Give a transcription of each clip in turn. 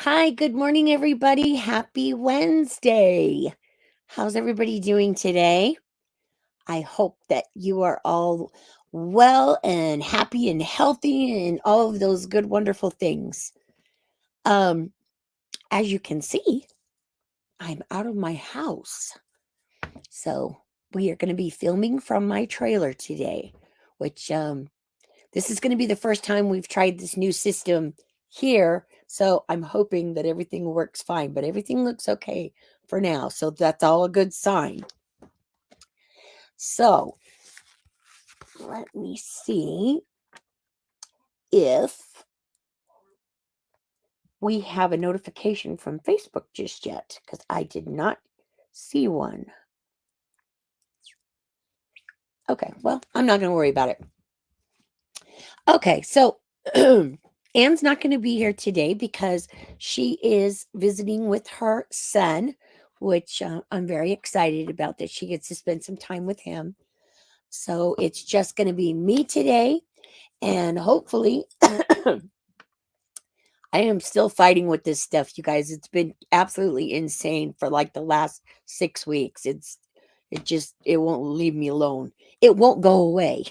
Hi, good morning, everybody. Happy Wednesday. How's everybody doing today? I hope that you are all well and happy and healthy and all of those good, wonderful things. Um, as you can see, I'm out of my house. So we are going to be filming from my trailer today, which this is going to be the first time we've tried this new system here. So I'm hoping that everything works fine, but everything looks okay for now. So that's all a good sign. So let me see if we have a notification from Facebook just yet, because I did not see one. Okay, well, I'm not going to worry about it. Okay, so Anne's not going to be here today because she is visiting with her son, which I'm very excited about that she gets to spend some time with him. So it's just going to be me today, and hopefully, I am still fighting with this stuff, you guys. It's been absolutely insane for like the last 6 weeks. It won't leave me alone. It won't go away,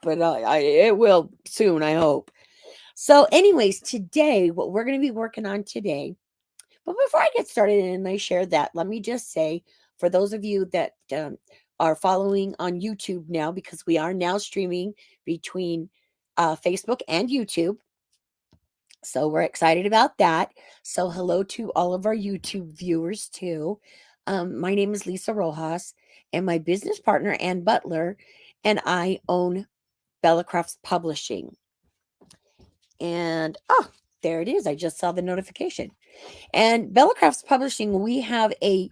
but it will soon, I hope. So, anyways, today, what we're going to be working on today, but before I get started and I share that, let me just say for those of you that are following on YouTube now, because we are now streaming between Facebook and YouTube. So, we're excited about that. So, hello to all of our YouTube viewers, too. My name is Lisa Rojas, and my business partner, Ann Butler, and I own Bella Crafts Publishing. And there it is. I just saw the notification. And Bella Crafts Publishing, we have a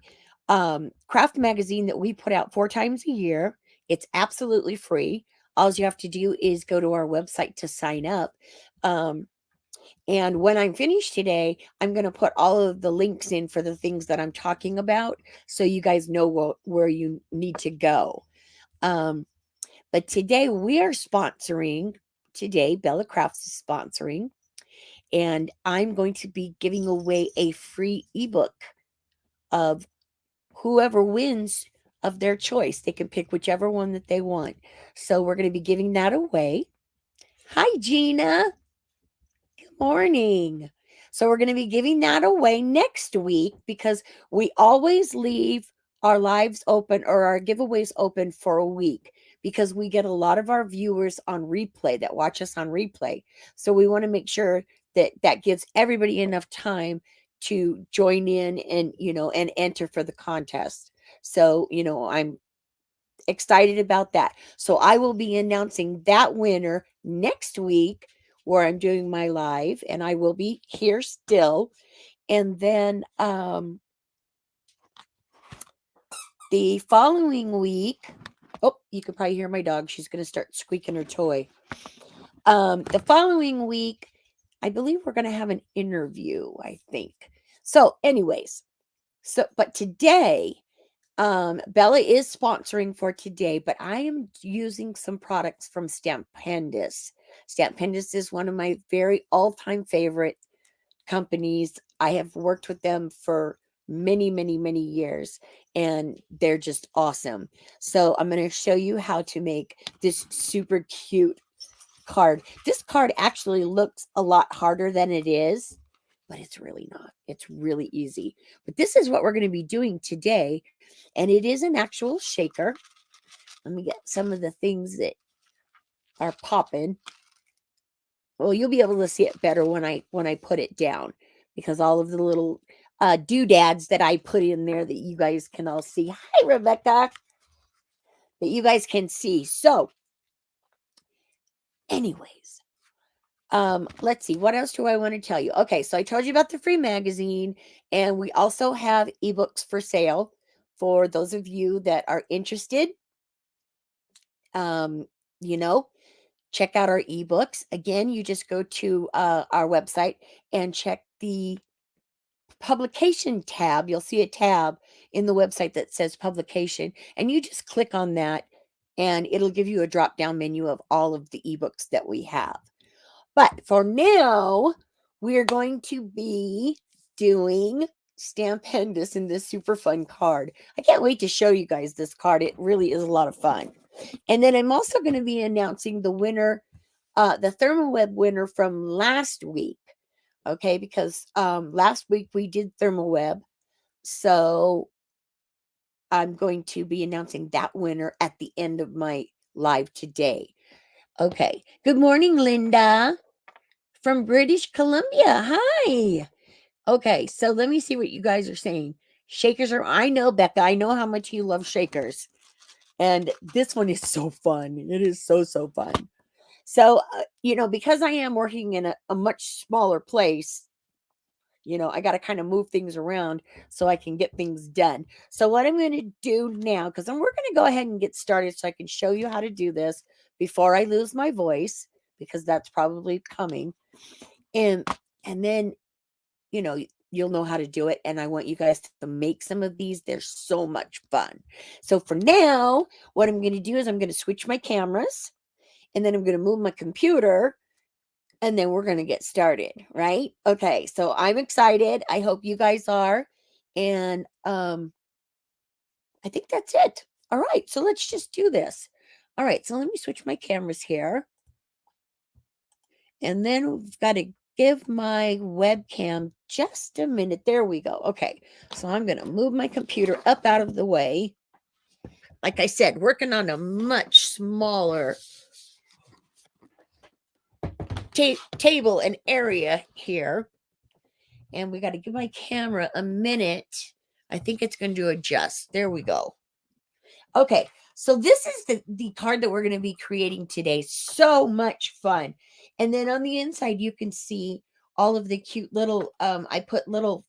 craft magazine that we put out 4 times a year. It's absolutely free. All you have to do is go to our website to sign up. And when I'm finished today, I'm going to put all of the links in for the things that I'm talking about so you guys know where you need to go. But today we are sponsoring, Bella Crafts is sponsoring, and I'm going to be giving away a free ebook of whoever wins of their choice. They can pick whichever one that they want. So we're going to be giving that away. Hi, Gina. Good morning. So we're going to be giving that away next week because we always leave our lives open or our giveaways open for a week because we get a lot of our viewers on replay that watch us on replay. So we want to make sure that that gives everybody enough time to join in and, and enter for the contest. So, I'm excited about that. So I will be announcing that winner next week where I'm doing my live, and I will be here still. And then the following week, you can probably hear my dog. She's going to start squeaking her toy. The following week, I believe we're going to have an interview, I think. So anyways, but today, Bella is sponsoring for today, but I am using some products from Stampendous. Stampendous is one of my very all-time favorite companies. I have worked with them for many, many, many years, and they're just awesome. So I'm going to show you how to make this super cute card. This card actually looks a lot harder than it is, but it's really not. It's really easy. But this is what we're going to be doing today, and it is an actual shaker. Let me get some of the things that are popping. Well, you'll be able to see it better when I put it down because all of the little doodads that I put in there that you guys can all see. Hi, Rebecca. That you guys can see. So, anyways, let's see. What else do I want to tell you? Okay, so I told you about the free magazine, and we also have ebooks for sale for those of you that are interested. You know, check out our ebooks. Again, you just go to our website and check the publication tab. You'll see a tab in the website that says publication, and you just click on that, and it'll give you a drop down menu of all of the ebooks that we have. But for now, we are going to be doing Stampendous in this super fun card. I can't wait to show you guys this card. It really is a lot of fun. And then I'm also going to be announcing the winner, the ThermoWeb winner from last week. Okay, because last week we did ThermoWeb. So I'm going to be announcing that winner at the end of my live today. Okay. Good morning, Linda from British Columbia. Hi. Okay, so let me see what you guys are saying. Shakers are, I know, Becca, I know how much you love shakers. And this one is so fun. It is so, so fun. So, because I am working in a much smaller place, I got to kind of move things around so I can get things done. So what I'm going to do now, because we're going to go ahead and get started so I can show you how to do this before I lose my voice, because that's probably coming. And then, you'll know how to do it. And I want you guys to make some of these. They're so much fun. So for now, what I'm going to do is I'm going to switch my cameras, and then I'm going to move my computer, and then we're going to get started, right? Okay, so I'm excited. I hope you guys are. And I think that's it. All right, so let's just do this. All right, so let me switch my cameras here. And then we've got to give my webcam just a minute. There we go. Okay, so I'm going to move my computer up out of the way. Like I said, working on a much smaller table and area here. And we got to give my camera a minute. I think it's going to adjust. There we go. Okay, so this is the card that we're going to be creating today. So much fun. And then on the inside, you can see all of the cute little, I put little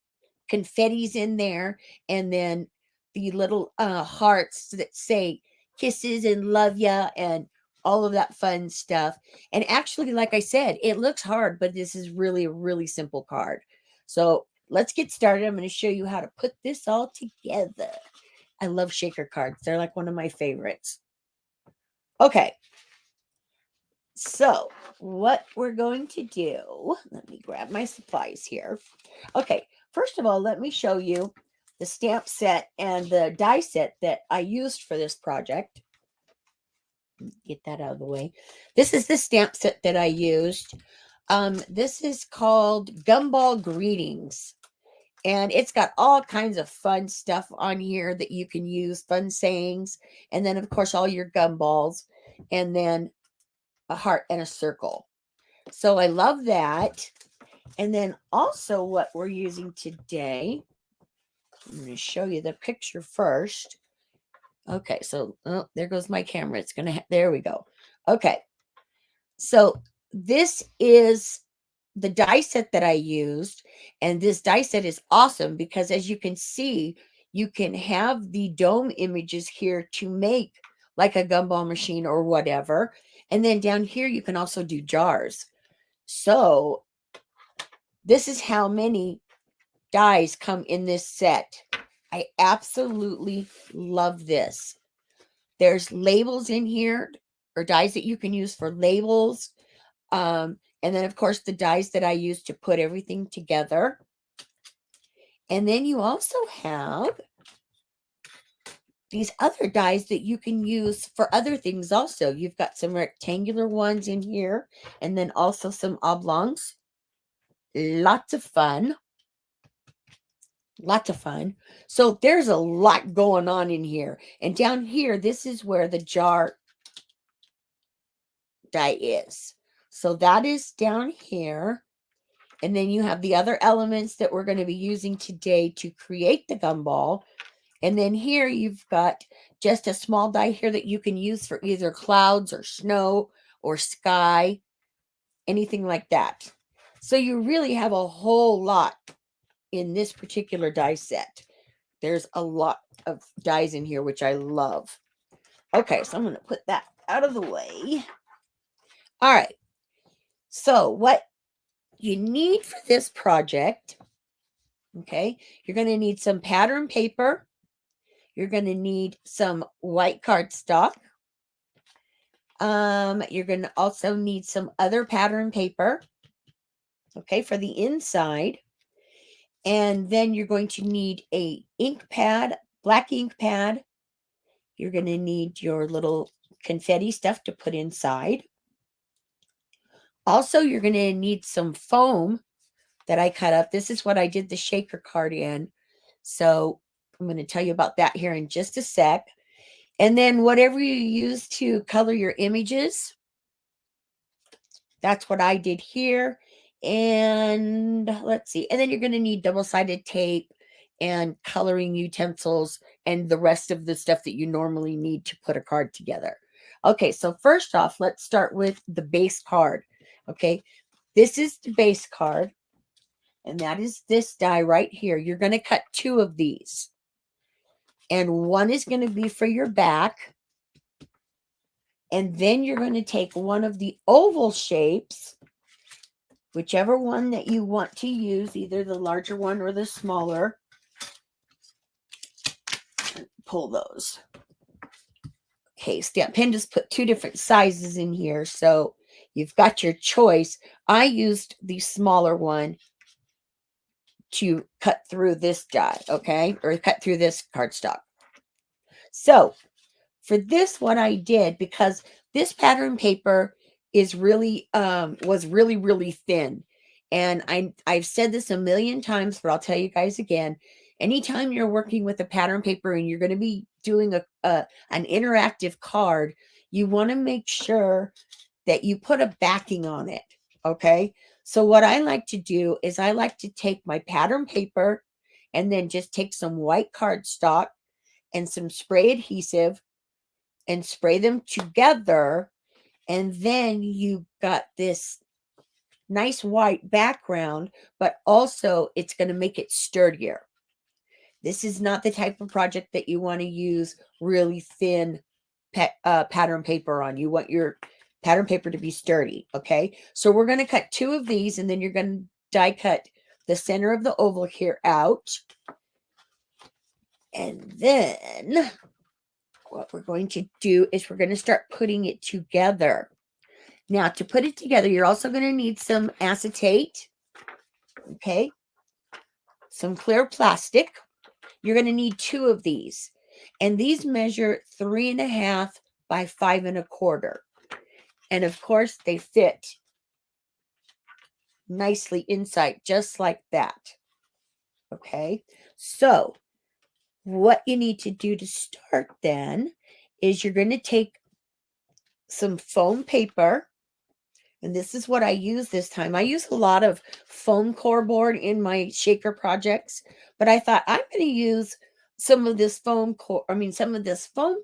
confettis in there, and then the little hearts that say kisses and love ya and all of that fun stuff. And actually, like I said, it looks hard, but this is really a really simple card. So let's get started. I'm going to show you how to put this all together. I love shaker cards. They're like one of my favorites. Okay. So what we're going to do, let me grab my supplies here. Okay. First of all, let me show you the stamp set and the die set that I used for this project. Get that out of the way. This is the stamp set that I used. This is called Gumball Greetings. And it's got all kinds of fun stuff on here that you can use, fun sayings. And then, of course, all your gumballs. And then a heart and a circle. So I love that. And then also what we're using today, I'm going to show you the picture first. Okay, so there goes my camera. It's going to, there we go. Okay, so this is the die set that I used, and this die set is awesome because, as you can see, you can have the dome images here to make like a gumball machine or whatever. And then down here, you can also do jars. So this is how many dies come in this set. I absolutely love this. There's labels in here, or dies that you can use for labels. And then, of course, the dies that I use to put everything together. And then you also have these other dies that you can use for other things also. You've got some rectangular ones in here, and then also some oblongs. Lots of fun. Lots of fun. So there's a lot going on in here. And down here, this is where the jar die is. So that is down here. And then you have the other elements that we're going to be using today to create the gumball. And then here you've got just a small die here that you can use for either clouds or snow or sky, anything like that. So you really have a whole lot in this particular die set. There's a lot of dies in here, which I love. Okay, so I'm going to put that out of the way. All right. So what you need for this project, okay, you're going to need some pattern paper. You're going to need some white cardstock. You're going to also need some other pattern paper. okay, for the inside. And then you're going to need a ink pad, black ink pad. You're going to need your little confetti stuff to put inside. Also, you're going to need some foam that I cut up. This is what I did the shaker card in. So I'm going to tell you about that here in just a sec. And then whatever you use to color your images, that's what I did here. And let's see. And then you're going to need double-sided tape and coloring utensils and the rest of the stuff that you normally need to put a card together. Okay, so first off, let's start with the base card. Okay, this is the base card, and that is this die right here. You're going to cut 2 of these, and one is going to be for your back, and then you're going to take one of the oval shapes, whichever one that you want to use, either the larger one or the smaller. Pull those. Okay, Stampendous put 2 different sizes in here, so you've got your choice. I used the smaller one to cut through this die, okay, or cut through this cardstock. So for this, what I did, because this pattern paper is really was really thin, and I've said this a million times, but I'll tell you guys again. Anytime you're working with a pattern paper and you're going to be doing an interactive card, you want to make sure that you put a backing on it. Okay, so what I like to do is I like to take my pattern paper and then just take some white cardstock and some spray adhesive and spray them together, and then you got this nice white background, but also it's going to make it sturdier. This is not the type of project that you want to use really thin pattern paper on. You want your pattern paper to be sturdy, okay? So we're going to cut 2 of these, and then you're going to die cut the center of the oval here out. And then what we're going to do is we're going to start putting it together. Now, to put it together, you're also going to need some acetate, okay? Some clear plastic. You're going to need 2 of these. And these measure 3.5 by 5.25. And of course, they fit nicely inside, just like that. Okay? So, what you need to do to start then is you're going to take some foam paper. And this is what I use this time. I use a lot of foam core board in my shaker projects, but I thought I'm going to use some of this foam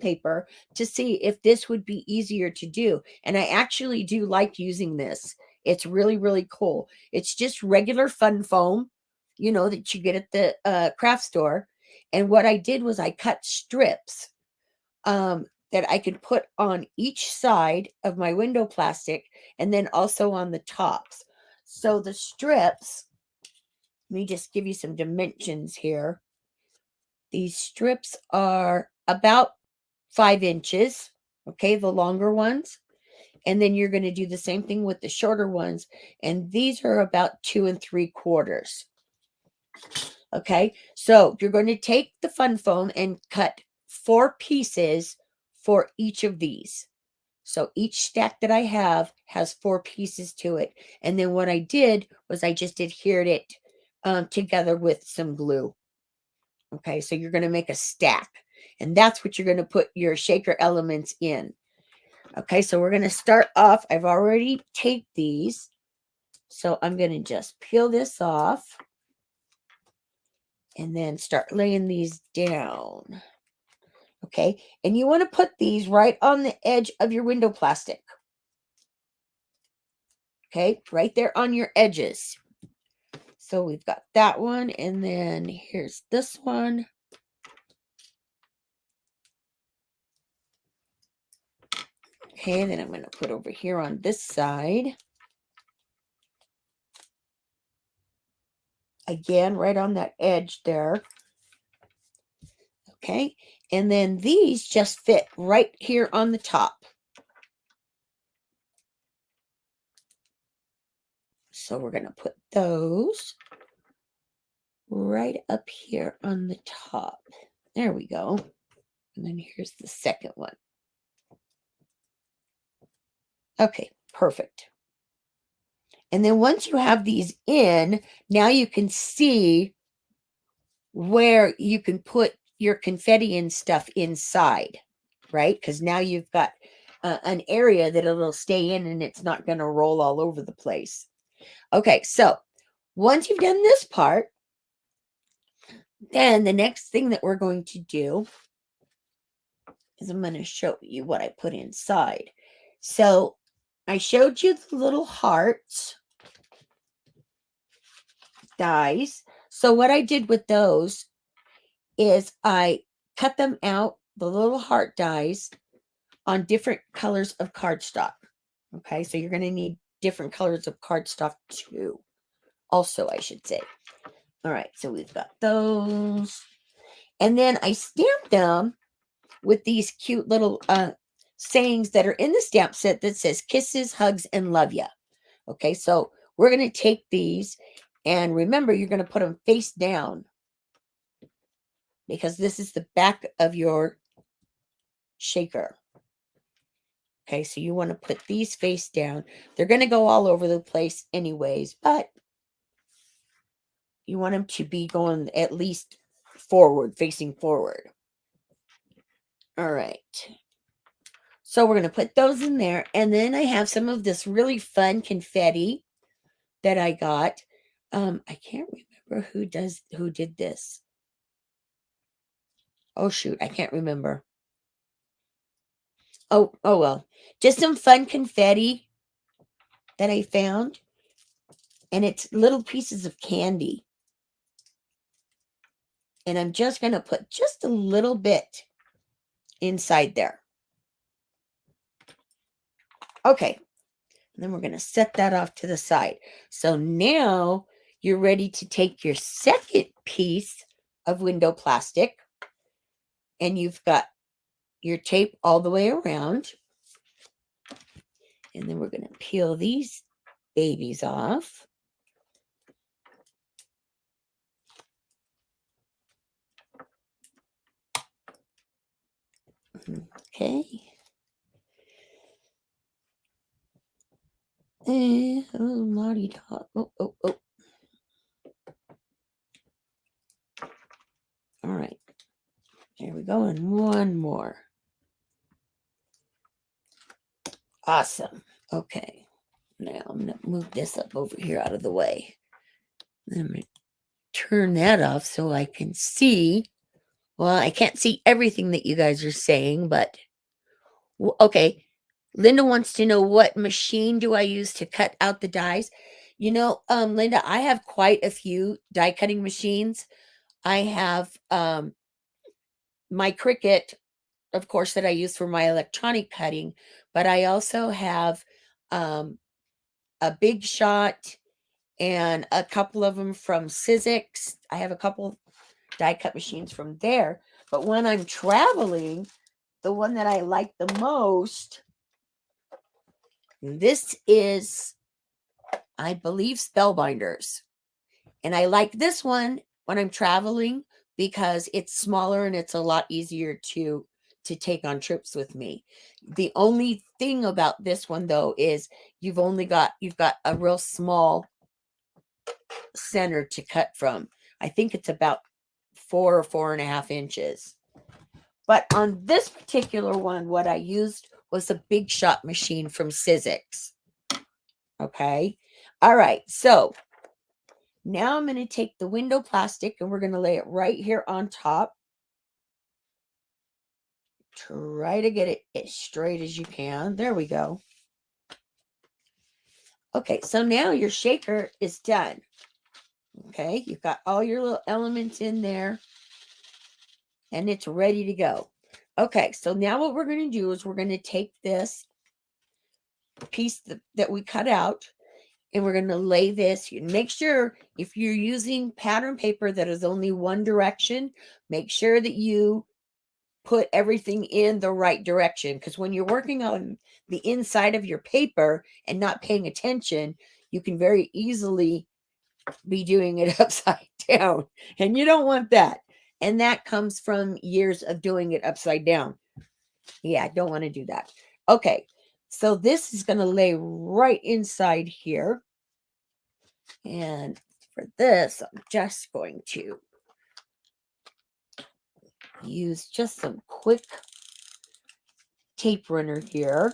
paper to see if this would be easier to do. And I actually do like using this. It's really cool. It's just regular fun foam, that you get at the craft store. And what I did was I cut strips that I could put on each side of my window plastic and then also on the tops. So the strips, let me just give you some dimensions here. These strips are about 5 inches, okay, the longer ones. And then you're going to do the same thing with the shorter ones. And these are about 2 3/4. Okay, so you're going to take the fun foam and cut 4 pieces for each of these. So each stack that I have has 4 pieces to it. And then what I did was I just adhered it together with some glue. Okay, so you're going to make a stack. And that's what you're going to put your shaker elements in. Okay, so we're going to start off. I've already taped these. So I'm going to just peel this off. And then start laying these down. Okay, and you want to put these right on the edge of your window plastic. Okay, right there on your edges. So we've got that one, and then here's this one. Okay, and then I'm going to put over here on this side. Again, right on that edge there. Okay, and then these just fit right here on the top. So we're going to put those right up here on the top. There we go. And then here's the second one. Okay, perfect. And then once you have these in, now you can see where you can put your confetti and stuff inside, right? Because now you've got an area that it'll stay in and it's not going to roll all over the place. Okay, so once you've done this part, then the next thing that we're going to do is I'm going to show you what I put inside. So I showed you the little hearts dies. So what I did with those is I cut them out, the little heart dies, on different colors of cardstock. Okay, so you're going to need different colors of cardstock too. Also, I should say. All right, so we've got those. And then I stamped them with these cute little sayings that are in the stamp set that says kisses, hugs, and love ya. Okay, so we're going to take these, and remember, you're going to put them face down because this is the back of your shaker. Okay, so you want to put these face down. They're going to go all over the place anyways, but you want them to be going at least forward, facing forward. All right. So we're going to put those in there. And then I have some of this really fun confetti that I got. I can't remember who did this. Oh, shoot. I can't remember. Oh, well. Just some fun confetti that I found. And it's little pieces of candy. And I'm just going to put just a little bit inside there. Okay. And then we're going to set that off to the side. So now you're ready to take your second piece of window plastic. And you've got your tape all the way around. And then we're going to peel these babies off. Okay. And a little naughty dog. Oh. All right. There we go. And one more. Awesome. Okay. Now I'm going to move this up over here out of the way. Then I'm going to turn that off so I can see. Well, I can't see everything that you guys are saying, but okay. Linda wants to know, what machine do I use to cut out the dies? You know, Linda, I have quite a few die cutting machines. I have my Cricut, of course, that I use for my electronic cutting, but I also have a Big Shot and a couple of them from Sizzix. I have a couple die cut machines from there. But when I'm traveling, the one that I like the most, this is, I believe, Spellbinders. And I like this one when I'm traveling because it's smaller and it's a lot easier to take on trips with me. The only thing about this one, though, is you've got a real small center to cut from. I think it's about 4 or 4.5 inches. But on this particular one, what I used was a Big Shot machine from Sizzix. Okay. All right. So now I'm going to take the window plastic and we're going to lay it right here on top. Try to get it as straight as you can. There we go. Okay, so now your shaker is done. Okay, you've got all your little elements in there and it's ready to go. Okay, so now what we're going to do is we're going to take this piece that we cut out and we're going to lay this. Make sure if you're using pattern paper that is only one direction, make sure that you put everything in the right direction, because when you're working on the inside of your paper and not paying attention, you can very easily be doing it upside down, and you don't want that. And that comes from years of doing it upside down. Yeah, I don't want to do that. Okay, so this is going to lay right inside here. And for this, I'm just going to use just some quick tape runner here.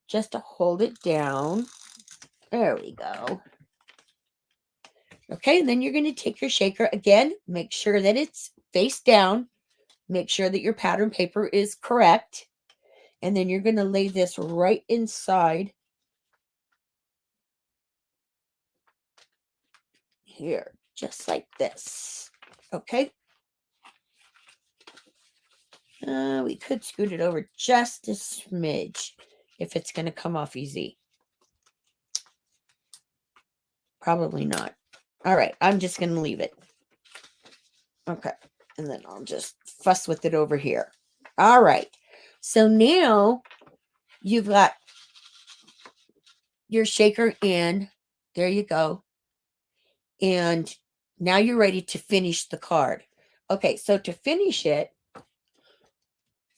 Just to hold it down. There we go. Okay, and then you're going to take your shaker again, make sure that it's face down, make sure that your pattern paper is correct, and then you're going to lay this right inside here, just like this. Okay. We could scoot it over just a smidge if it's going to come off easy. Probably not. All right, I'm just going to leave it. Okay, and then I'll just fuss with it over here. All right, so now you've got your shaker in. There you go. And now you're ready to finish the card. Okay, so to finish it,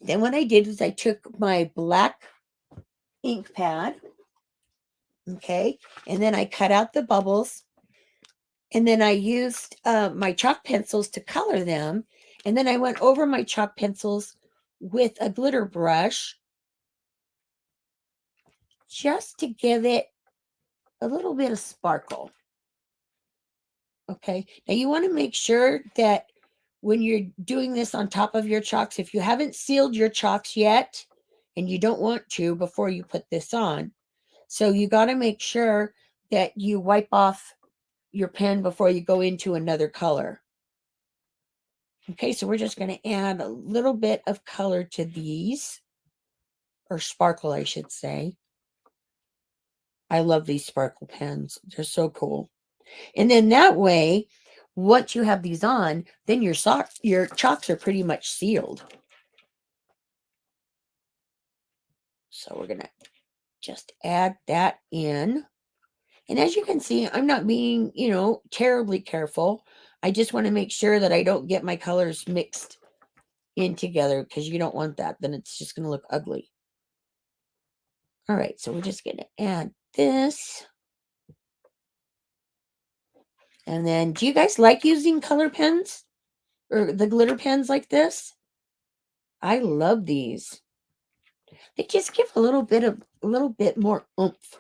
then what I did was I took my black ink pad, okay, and then I cut out the bubbles, and then I used my chalk pencils to color them, and then I went over my chalk pencils with a glitter brush just to give it a little bit of sparkle. Okay, now you want to make sure that when you're doing this on top of your chalks, if you haven't sealed your chalks yet, and you don't want to before you put this on, so you got to make sure that you wipe off your pen before you go into another color. Okay, so we're just going to add a little bit of color to these, or sparkle, I should say. I love these sparkle pens. They're so cool. And then that way, once you have these on, then your chalks are pretty much sealed. So we're going to just add that in. And as you can see, I'm not being, terribly careful. I just want to make sure that I don't get my colors mixed in together, because you don't want that. Then it's just going to look ugly. All right, so we're just going to add this. And then, do you guys like using color pens or the glitter pens like this? I love these. They just give a little bit more oomph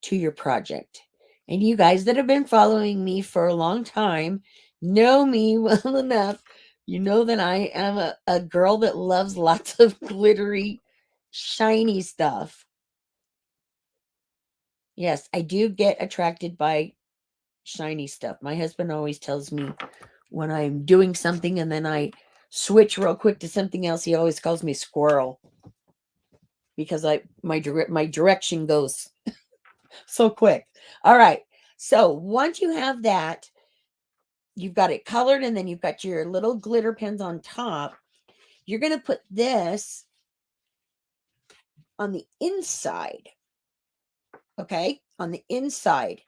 to your project. And you guys that have been following me for a long time know me well enough. You know that I am a girl that loves lots of glittery, shiny stuff. Yes, I do get attracted by shiny stuff. My husband always tells me when I'm doing something and then I switch real quick to something else, he always calls me squirrel, because my direction goes so quick. All right. So once you have that, you've got it colored, and then you've got your little glitter pens on top. You're going to put this on the inside. Okay. On the inside.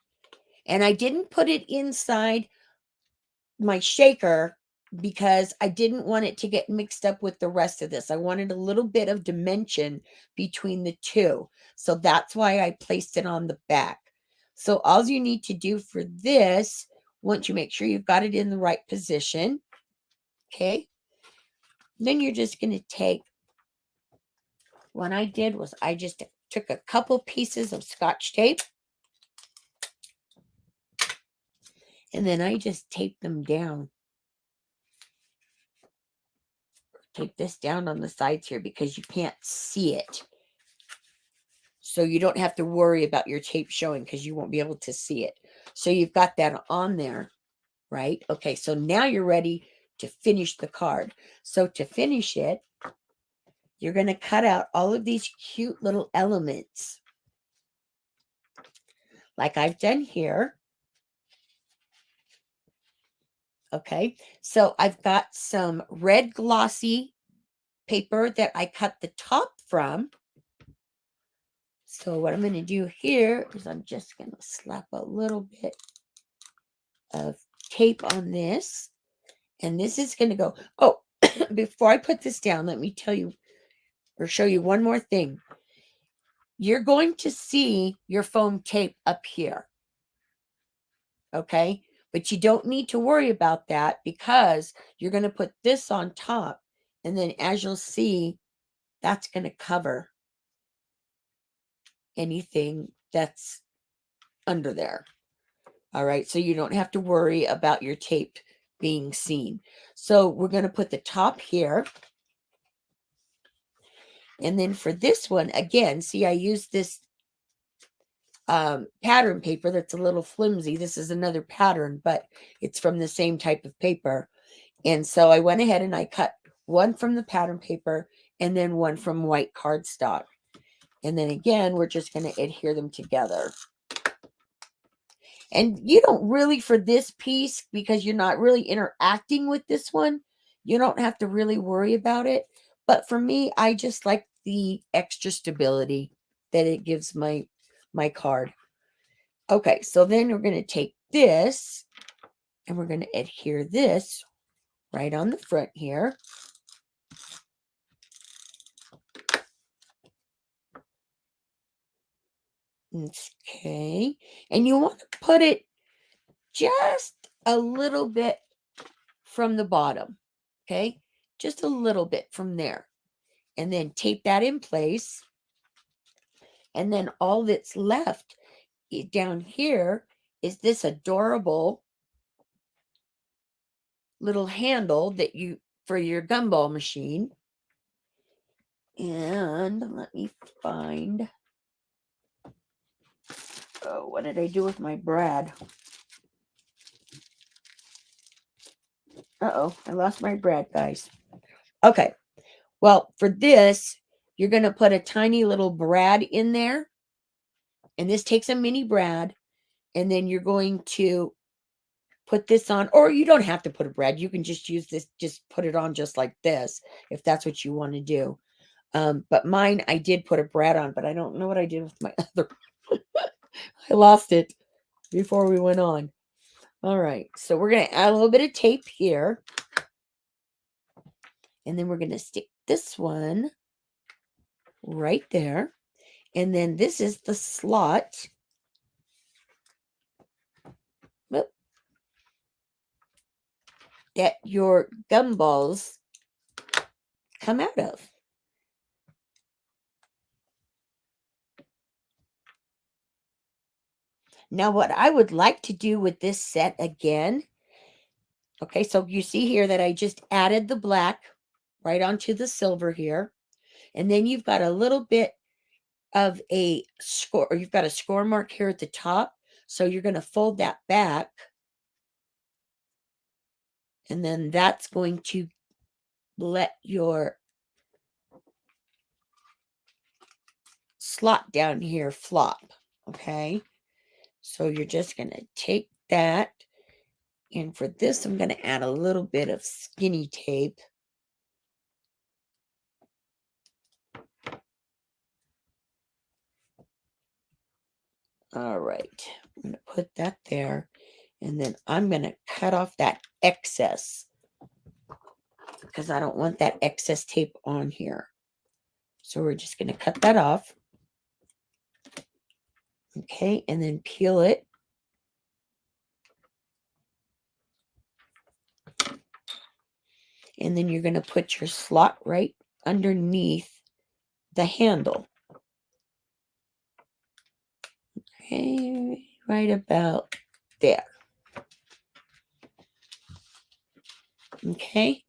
And I didn't put it inside my shaker because I didn't want it to get mixed up with the rest of this. I wanted a little bit of dimension between the two. So that's why I placed it on the back. So all you need to do for this, once you make sure you've got it in the right position, okay, then you're just going to take, what I did was I just took a couple pieces of Scotch tape, and then I just taped them down. Tape this down on the sides here because you can't see it. So you don't have to worry about your tape showing because you won't be able to see it. So you've got that on there, right? Okay, so now you're ready to finish the card. So to finish it, you're going to cut out all of these cute little elements like I've done here. Okay, so I've got some red glossy paper that I cut the top from. So what I'm going to do here is I'm just going to slap a little bit of tape on this. And this is going to go. Oh, before I put this down, let me tell you or show you one more thing. You're going to see your foam tape up here. Okay? But you don't need to worry about that because you're going to put this on top. And then as you'll see, that's going to cover anything that's under there. All right, so you don't have to worry about your tape being seen. So we're going to put the top here. And then for this one, again, see, I used this pattern paper that's a little flimsy. This is another pattern, but it's from the same type of paper. And so I went ahead and I cut one from the pattern paper and then one from white cardstock. And then again, we're just going to adhere them together. And you don't really, for this piece, because you're not really interacting with this one, you don't have to really worry about it. But for me, I just like the extra stability that it gives my card. Okay, so then we're going to take this and we're going to adhere this right on the front here. Okay, and you want to put it just a little bit from the bottom, okay? Just a little bit from there. And then tape that in place. And then all that's left down here is this adorable little handle that you, for your gumball machine. And let me find, oh, what did I do with my brad? Uh-oh, I lost my brad, guys. Okay, well, for this, you're going to put a tiny little brad in there. And this takes a mini brad. And then you're going to put this on, or you don't have to put a brad. You can just use this, just put it on just like this, if that's what you want to do. But mine, I did put a brad on, but I don't know what I did with my other. I lost it before we went on. All right, so we're going to add a little bit of tape here. And then we're going to stick this one right there. And then this is the slot. That your gumballs come out of. Now, what I would like to do with this set again, okay, so you see here that I just added the black right onto the silver here. And then you've got a little bit of a score, or you've got a score mark here at the top. So you're going to fold that back. And then that's going to let your slot down here flop. Okay. So you're just going to take that. And for this, I'm going to add a little bit of skinny tape. All right. I'm going to put that there. And then I'm going to cut off that excess because I don't want that excess tape on here. So we're just going to cut that off. Okay. And then peel it. And then you're going to put your slot right underneath the handle. Okay, right about there. Okay.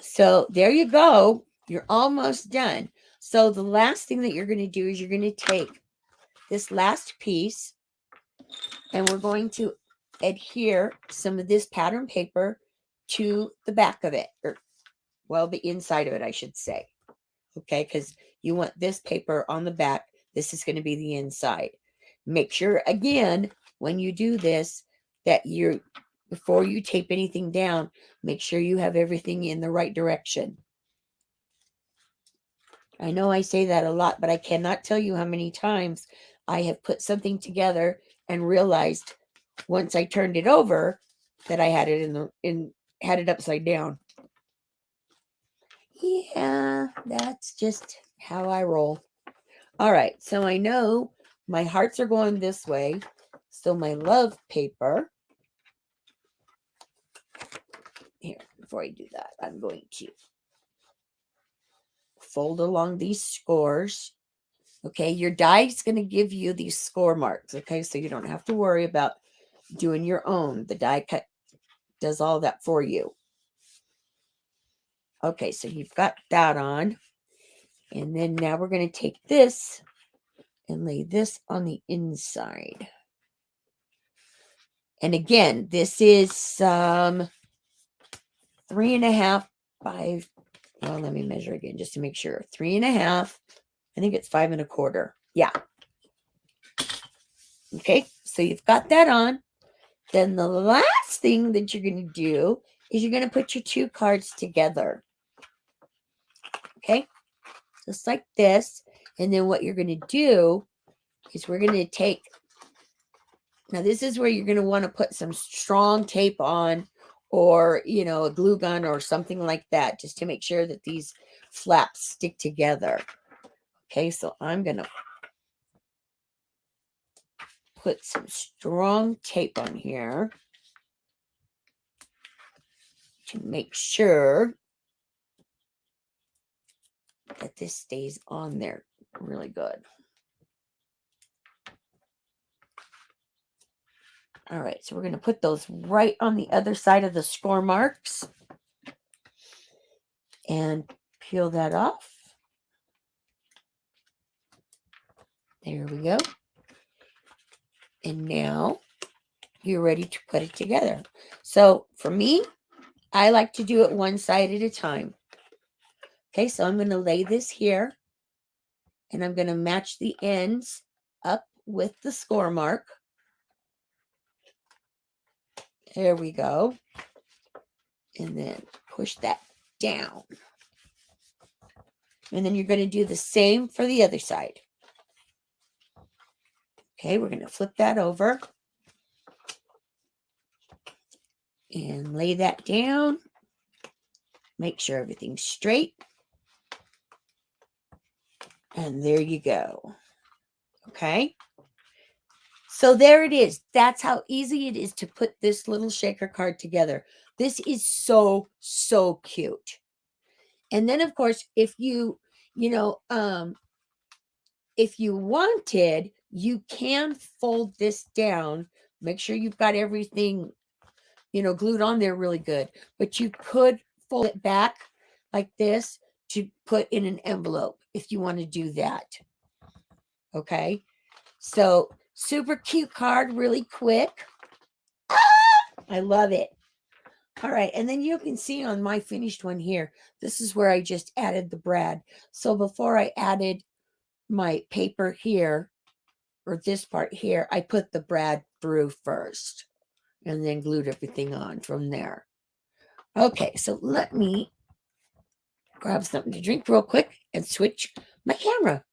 So there you go. You're almost done. So the last thing that you're going to do is you're going to take this last piece and we're going to adhere some of this pattern paper to the back of it, or well, the inside of it, I should say. Okay, because you want this paper on the back. This is going to be the inside. Make sure, again, when you do this, that you're, before you tape anything down, make sure you have everything in the right direction. I know I say that a lot, but I cannot tell you how many times I have put something together and realized once I turned it over that I had it had it upside down. Yeah, that's just how I roll. All right, so I know my hearts are going this way. So my love paper, here, before I do that, I'm going to fold along these scores. Okay, your die is going to give you these score marks. Okay, so you don't have to worry about doing your own. The die cut does all that for you. Okay, so you've got that on. And then now we're going to take this and lay this on the inside. And again, this is 3.5 by, well, let me measure again just to make sure. 3.5. I think it's 5.25. Yeah. Okay, so you've got that on. Then the last thing that you're going to do is you're going to put your two cards together. Okay, just like this. And then what you're going to do is we're going to take, now this is where you're going to want to put some strong tape on, or, you know, a glue gun or something like that, just to make sure that these flaps stick together. Okay, so I'm going to put some strong tape on here to make sure that this stays on there really good. All right, so we're going to put those right on the other side of the score marks and peel that off. There we go. And now you're ready to put it together. So for me, I like to do it one side at a time. Okay, so I'm going to lay this here and I'm going to match the ends up with the score mark. There we go. And then push that down. And then you're going to do the same for the other side. Okay, we're going to flip that over and lay that down. Make sure everything's straight. And there you go. Okay. So there it is. That's how easy it is to put this little shaker card together. This is so, so cute. And then, of course, if you if you wanted, you can fold this down. Make sure you've got everything, glued on there really good. But you could fold it back like this to put in an envelope if you want to do that. Okay. So super cute card, really quick. I love it. All right. And then you can see on my finished one here, this is where I just added the brad. So before I added my paper here, or this part here, I put the brad through first and then glued everything on from there. Okay. So let me grab something to drink real quick and switch my camera.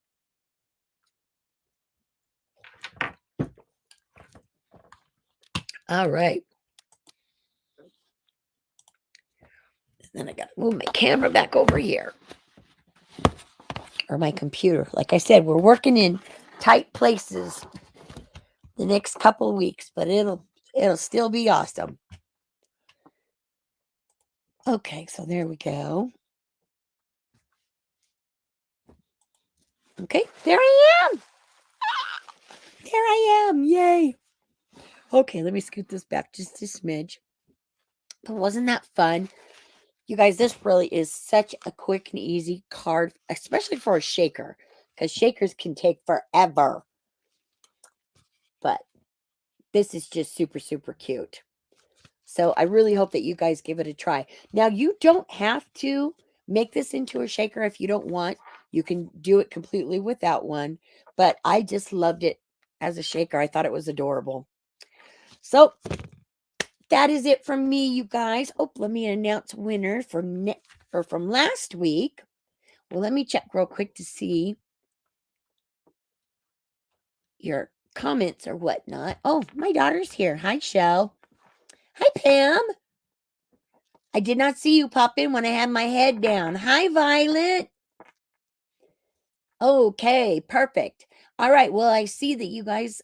All right. Then I got to move my camera back over here. Or my computer. Like I said, we're working in tight places the next couple weeks, but it'll still be awesome. Okay, so there we go. Okay, there I am. There I am. Yay. Okay, let me scoot this back just a smidge. But wasn't that fun? You guys, this really is such a quick and easy card, especially for a shaker, because shakers can take forever. But this is just super, super cute. So I really hope that you guys give it a try. Now, you don't have to make this into a shaker if you don't want. You can do it completely without one. But I just loved it as a shaker. I thought it was adorable. So that is it from me, you guys. Oh, let me announce winner from last week. Well, let me check real quick to see your comments or whatnot. Oh, my daughter's here. Hi, Shell. Hi, Pam. I did not see you pop in when I had my head down. Hi, Violet. Okay, perfect. All right. Well, I see that you guys,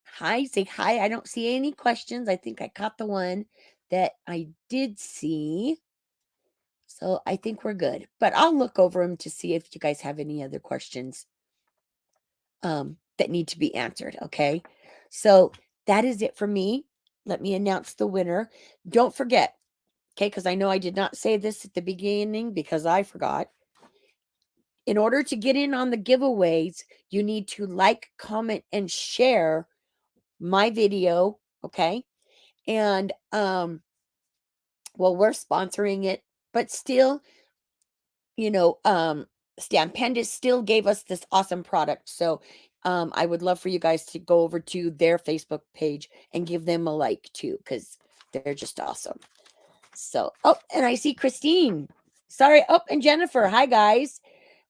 hi, say hi. I don't see any questions. I think I caught the one that I did see. So I think we're good. But I'll look over them to see if you guys have any other questions that need to be answered. Okay. So that is it for me. Let me announce the winner. Don't forget, okay, because I know I did not say this at the beginning because I forgot. In order to get in on the giveaways, you need to like, comment, and share my video. Okay. And well, we're sponsoring it, but still, you know, Stampendous still gave us this awesome product. So I would love for you guys to go over to their Facebook page and give them a like too, because they're just awesome. So, oh, and I see Christine. Sorry. Oh, and Jennifer. Hi, guys.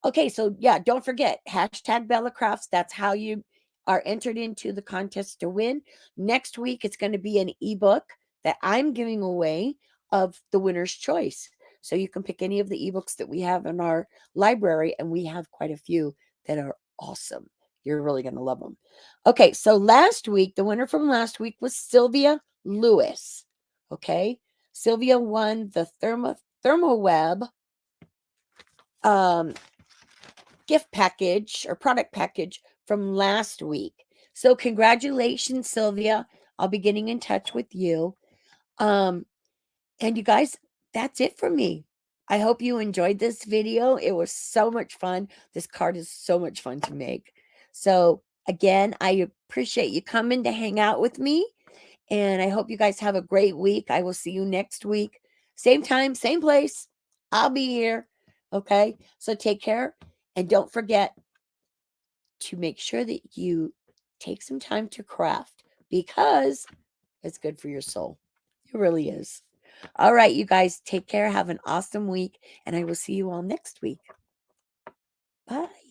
Okay, so yeah, don't forget hashtag Bella Crafts. That's how you are entered into the contest to win. Next week, it's going to be an ebook that I'm giving away of the winner's choice. So you can pick any of the ebooks that we have in our library, and we have quite a few that are awesome. You're really going to love them. Okay, so last week, the winner from last week was Sylvia Lewis. Okay, Sylvia won the ThermoWeb gift package or product package from last week. So congratulations, Sylvia. I'll be getting in touch with you. And you guys, that's it for me. I hope you enjoyed this video. It was so much fun. This card is so much fun to make. So again, I appreciate you coming to hang out with me. And I hope you guys have a great week. I will see you next week. Same time, same place. I'll be here. Okay. So take care. And don't forget to make sure that you take some time to craft because it's good for your soul. It really is. All right, you guys, take care. Have an awesome week. And I will see you all next week. Bye.